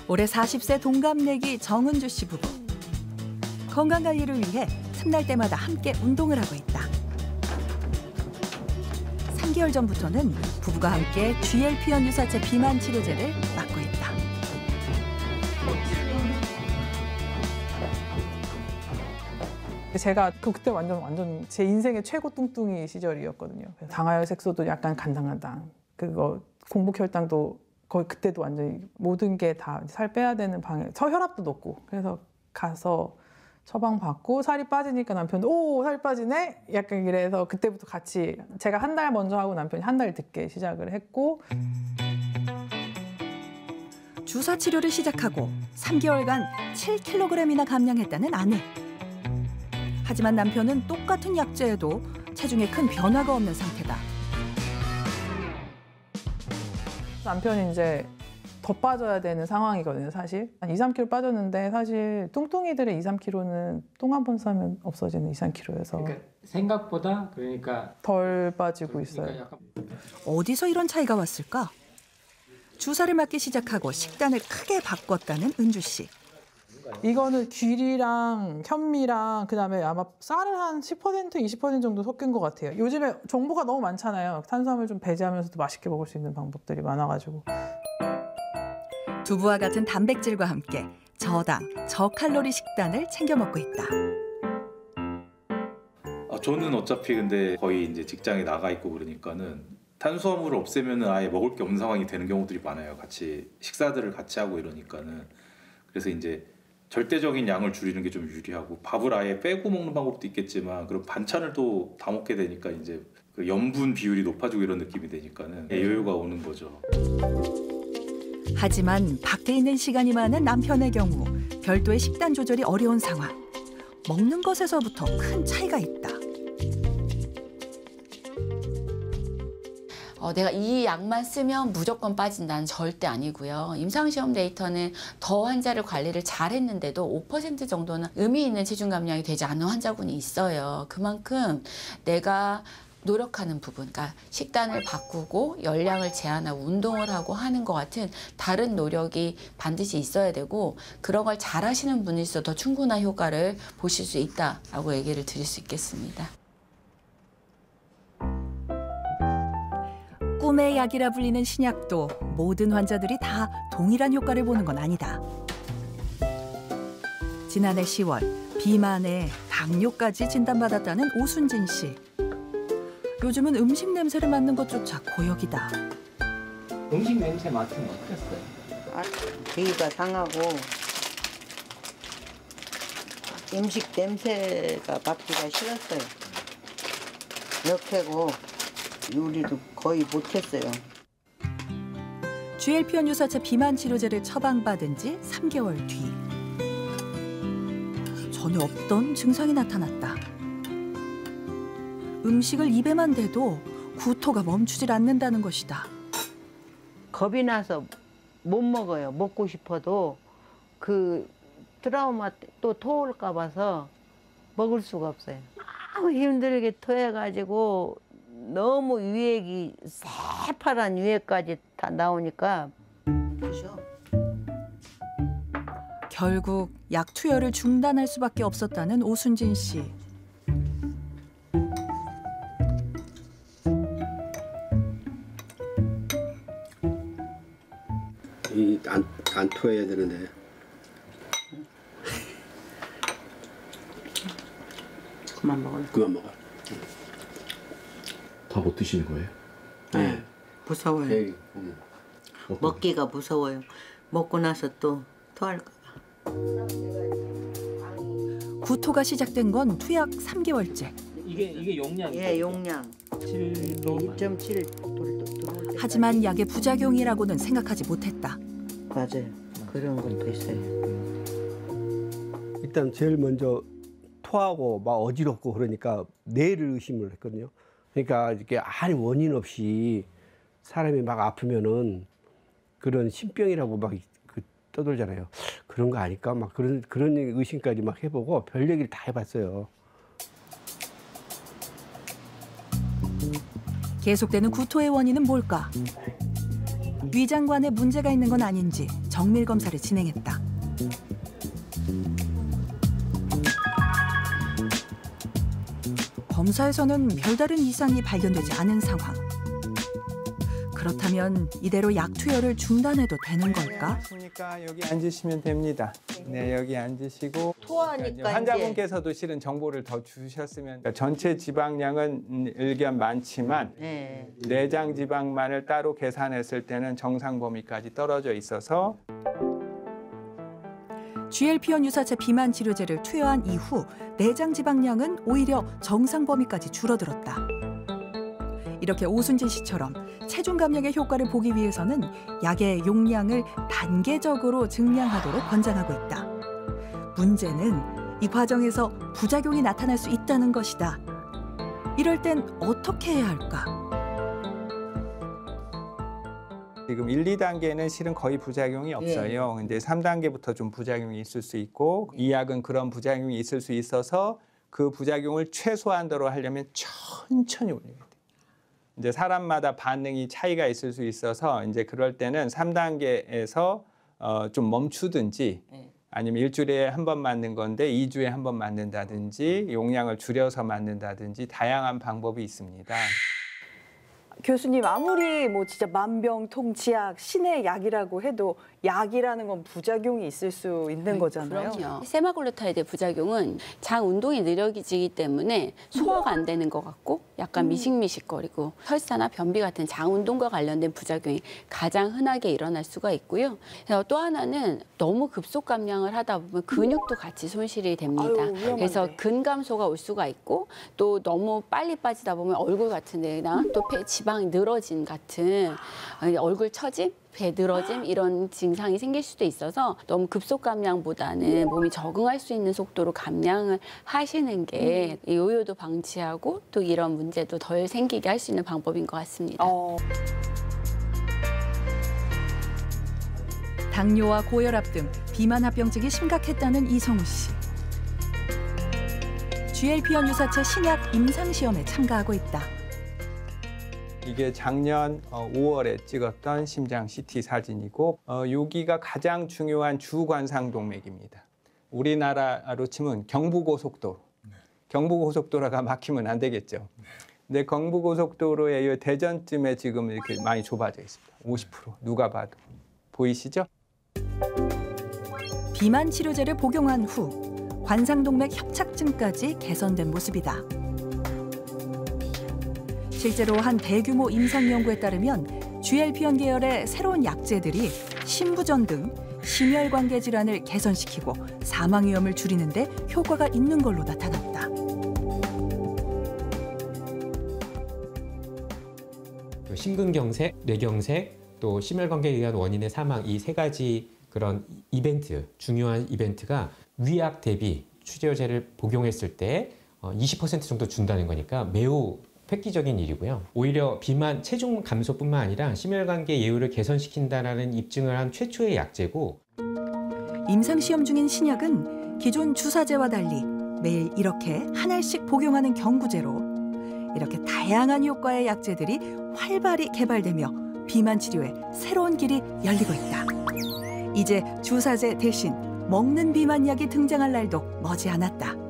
올해 40세 동갑내기 정은주 씨 부부. 건강관리를 위해 틈날 때마다 함께 운동을 하고 있다. 3개월 전부터는 부부가 함께 GLP-1 유사체 비만 치료제를 맞고 있다. 제가 그때 완전 제 인생의 최고 뚱뚱이 시절이었거든요. 당화혈 색소도 약간 간당간당. 그거 공복 혈당도 거의 그때도 완전히 모든 게 다 살 빼야 되는 방에 혈압도 높고 그래서 가서 처방 받고 살이 빠지니까 남편도 오, 살이 빠지네? 약간 이래서 그때부터 같이 제가 한 달 먼저 하고 남편이 한 달 늦게 시작을 했고 주사 치료를 시작하고 3개월간 7kg이나 감량했다는 아내. 하지만 남편은 똑같은 약제에도 체중에 큰 변화가 없는 상태다. 남편이 이제 더 빠져야 되는 상황이거든요, 사실. 한 2, 3kg 빠졌는데 사실 뚱뚱이들의 2, 3kg는 똥 한 번 싸면 없어지는 2, 3kg여서 그러니까 생각보다 그러니까 덜 빠지고 있어요. 약간... 어디서 이런 차이가 왔을까? 주사를 맞기 시작하고 식단을 크게 바꿨다는 은주 씨. 이거는 귤이랑 현미랑 그다음에 아마 쌀을 한 10%, 20% 정도 섞인 것 같아요. 요즘에 정보가 너무 많잖아요. 탄수화물 좀 배제하면서도 맛있게 먹을 수 있는 방법들이 많아가지고. 두부와 같은 단백질과 함께 저당, 저칼로리 식단을 챙겨 먹고 있다. 저는 어차피 근데 거의 이제 직장에 나가 있고 그러니까는 탄수화물을 없애면은 아예 먹을 게 없는 상황이 되는 경우들이 많아요. 같이 식사들을 같이 하고 이러니까는. 그래서 이제 절대적인 양을 줄이는 게 좀 유리하고 밥을 아예 빼고 먹는 방법도 있겠지만 그럼 반찬을 또 다 먹게 되니까 이제 그 염분 비율이 높아지고 이런 느낌이 되니까는 여유가 오는 거죠. 하지만 밖에 있는 시간이 많은 남편의 경우 별도의 식단 조절이 어려운 상황. 먹는 것에서부터 큰 차이가 있다. 내가 이 약만 쓰면 무조건 빠진다는 절대 아니고요. 임상시험 데이터는 더 환자를 관리를 잘했는데도 5% 정도는 의미 있는 체중 감량이 되지 않은 환자군이 있어요. 그만큼 내가 노력하는 부분, 그러니까 식단을 바꾸고 열량을 제한하고 운동을 하고 하는 것 같은 다른 노력이 반드시 있어야 되고 그런 걸 잘하시는 분일수록 더 충분한 효과를 보실 수 있다라고 얘기를 드릴 수 있겠습니다. 꿈의 약이라 불리는 신약도 모든 환자들이 다 동일한 효과를 보는 건 아니다. 지난해 10월 비만에 당뇨까지 진단받았다는 오순진 씨. 요즘은 음식 냄새를 맡는 것조차 고역이다. 음식 냄새 맡으면 어땠어요? 기가 상하고 음식 냄새가 맡기가 싫었어요. 역해고 요리도 거의 못했어요. GLP-1 유사체 비만 치료제를 처방받은 지 3개월 뒤. 전혀 없던 증상이 나타났다. 음식을 입에만 대도 구토가 멈추질 않는다는 것이다. 겁이 나서 못 먹어요. 먹고 싶어도 그 트라우마 또 토할까 봐서 먹을 수가 없어요. 너무 힘들게 토해가지고 너무 유액이 새파란 유액까지 다 나오니까 그죠? 결국 약 투여를 중단할 수밖에 없었다는 오순진 씨. 안 토해야 되는데. 그만 먹어요. 그만 먹어. 다 못 드시는 거예요? 네. 무서워요. 에이, 먹기가 무서워요. 먹고 나서 또 토할까 봐. 구토가 시작된 건 투약 3개월째. 이게 용량이죠? 예, 용량. 7도 1.7 하지만 약의 부작용이라고는 생각하지 못했다. 맞아요. 그런 것도 있어요. 일단 제일 먼저 토하고 막 어지럽고 그러니까 뇌를 의심을 했거든요. 그러니까 이렇게 아무 원인 없이 사람이 막 아프면은 그런 신병이라고 막 떠들잖아요. 그런 거 아닐까? 막 그런 의심까지 막 해보고 별 얘기를 다 해봤어요. 계속되는 구토의 원인은 뭘까? 위장관에 문제가 있는 건 아닌지 정밀 검사를 진행했다. 검사에서는 별다른 이상이 발견되지 않은 상황. 그렇다면 이대로 약 투여를 중단해도 되는 걸까? 그러니까 여기 앉으시면 됩니다. 네, 여기 앉으시고 토하니까 환자분께서도 실은 정보를 더 주셨으면 그러니까 전체 지방량은 일견 많지만 네. 내장 지방만을 따로 계산했을 때는 정상 범위까지 떨어져 있어서 GLP-1 유사체 비만 치료제를 투여한 이후 내장 지방량은 오히려 정상 범위까지 줄어들었다. 이렇게 오순진 씨처럼 체중 감량의 효과를 보기 위해서는 약의 용량을 단계적으로 증량하도록 권장하고 있다. 문제는 이 과정에서 부작용이 나타날 수 있다는 것이다. 이럴 땐 어떻게 해야 할까? 지금 1, 2단계는 실은 거의 부작용이 없어요. 근데 3단계부터 좀 부작용이 있을 수 있고 이 약은 그런 부작용이 있을 수 있어서 그 부작용을 최소한도로 하려면 천천히 올려야 돼요. 이제 사람마다 반응이 차이가 있을 수 있어서 이제 그럴 때는 3단계에서 좀 멈추든지 아니면 일주일에 한 번 맞는 건데 2주에 한 번 맞는다든지 용량을 줄여서 맞는다든지 다양한 방법이 있습니다. 교수님, 아무리 뭐 진짜 만병통치약, 신의 약이라고 해도 약이라는 건 부작용이 있을 수 있는 거잖아요. 그럼요. 세마글루타이드의 부작용은 장 운동이 느려지기 때문에 소화가 안 되는 것 같고 약간 미식미식거리고 설사나 변비 같은 장 운동과 관련된 부작용이 가장 흔하게 일어날 수가 있고요. 또 하나는 너무 급속 감량을 하다 보면 근육도 같이 손실이 됩니다. 위험한데. 그래서 근감소가 올 수가 있고 또 너무 빨리 빠지다 보면 얼굴 같은 데나 또 지방이 늘어진 같은 얼굴 처짐, 배 늘어짐 이런 증상이 생길 수도 있어서 너무 급속 감량보다는 몸이 적응할 수 있는 속도로 감량을 하시는 게 요요도 방지하고 또 이런 문제도 덜 생기게 할 수 있는 방법인 것 같습니다. 당뇨와 고혈압 등 비만 합병증이 심각했다는 이성우 씨. GLP-1 유사체 신약 임상시험에 참가하고 있다. 이게 작년 5월에 찍었던 심장 CT 사진이고 여기가 가장 중요한 주관상동맥입니다. 우리나라로 치면 경부고속도로. 경부고속도로가 막히면 안 되겠죠. 근데 경부고속도로의 대전쯤에 지금 이렇게 많이 좁아져 있습니다. 50% 누가 봐도. 보이시죠? 비만 치료제를 복용한 후 관상동맥 협착증까지 개선된 모습이다. 실제로 한 대규모 임상 연구에 따르면 GLP-1 계열의 새로운 약제들이 심부전 등 심혈관계 질환을 개선시키고 사망 위험을 줄이는 데 효과가 있는 걸로 나타났다. 심근경색, 뇌경색, 또 심혈관계에 의한 원인의 사망 이 세 가지 그런 이벤트, 중요한 이벤트가 위약 대비 치료제를 복용했을 때 20% 정도 준다는 거니까 매우 획기적인 일이고요. 오히려 비만 체중 감소뿐만 아니라 심혈관계 예후를 개선시킨다는 입증을 한 최초의 약제고 임상시험 중인 신약은 기존 주사제와 달리 매일 이렇게 한 알씩 복용하는 경구제로 이렇게 다양한 효과의 약제들이 활발히 개발되며 비만 치료에 새로운 길이 열리고 있다. 이제 주사제 대신 먹는 비만약이 등장할 날도 머지않았다.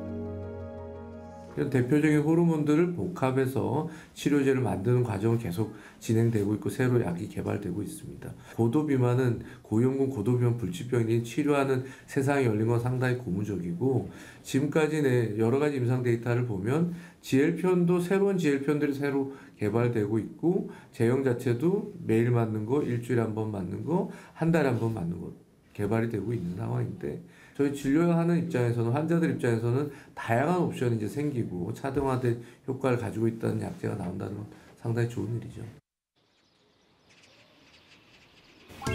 대표적인 호르몬들을 복합해서 치료제를 만드는 과정은 계속 진행되고 있고 새로 약이 개발되고 있습니다. 고도비만은 고위험군 고도비만 불치병이 치료하는 세상이 열린 건 상당히 고무적이고 지금까지 여러 가지 임상 데이터를 보면 GLP-1도 새로운 GLP-1들이 새로 개발되고 있고 제형 자체도 매일 맞는 거, 일주일에 한 번 맞는 거, 한 달에 한 번 맞는 거 개발이 되고 있는 상황인데 저희 진료하는 입장에서는 환자들 입장에서는 다양한 옵션이 이제 생기고 차등화된 효과를 가지고 있다는 약제가 나온다는 건 상당히 좋은 일이죠.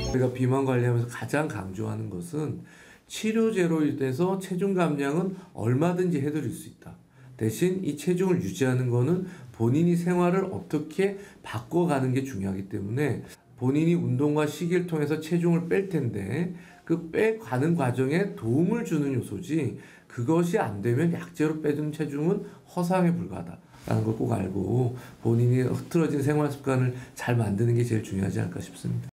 우리가 비만 관리하면서 가장 강조하는 것은 치료제로 인해서 체중 감량은 얼마든지 해드릴 수 있다. 대신 이 체중을 유지하는 거는 본인이 생활을 어떻게 바꿔가는 게 중요하기 때문에 본인이 운동과 식이를 통해서 체중을 뺄 텐데 그 빼가는 과정에 도움을 주는 요소지 그것이 안 되면 약제로 빼준 체중은 허상에 불과하다라는 걸 꼭 알고 본인이 흐트러진 생활 습관을 잘 만드는 게 제일 중요하지 않을까 싶습니다.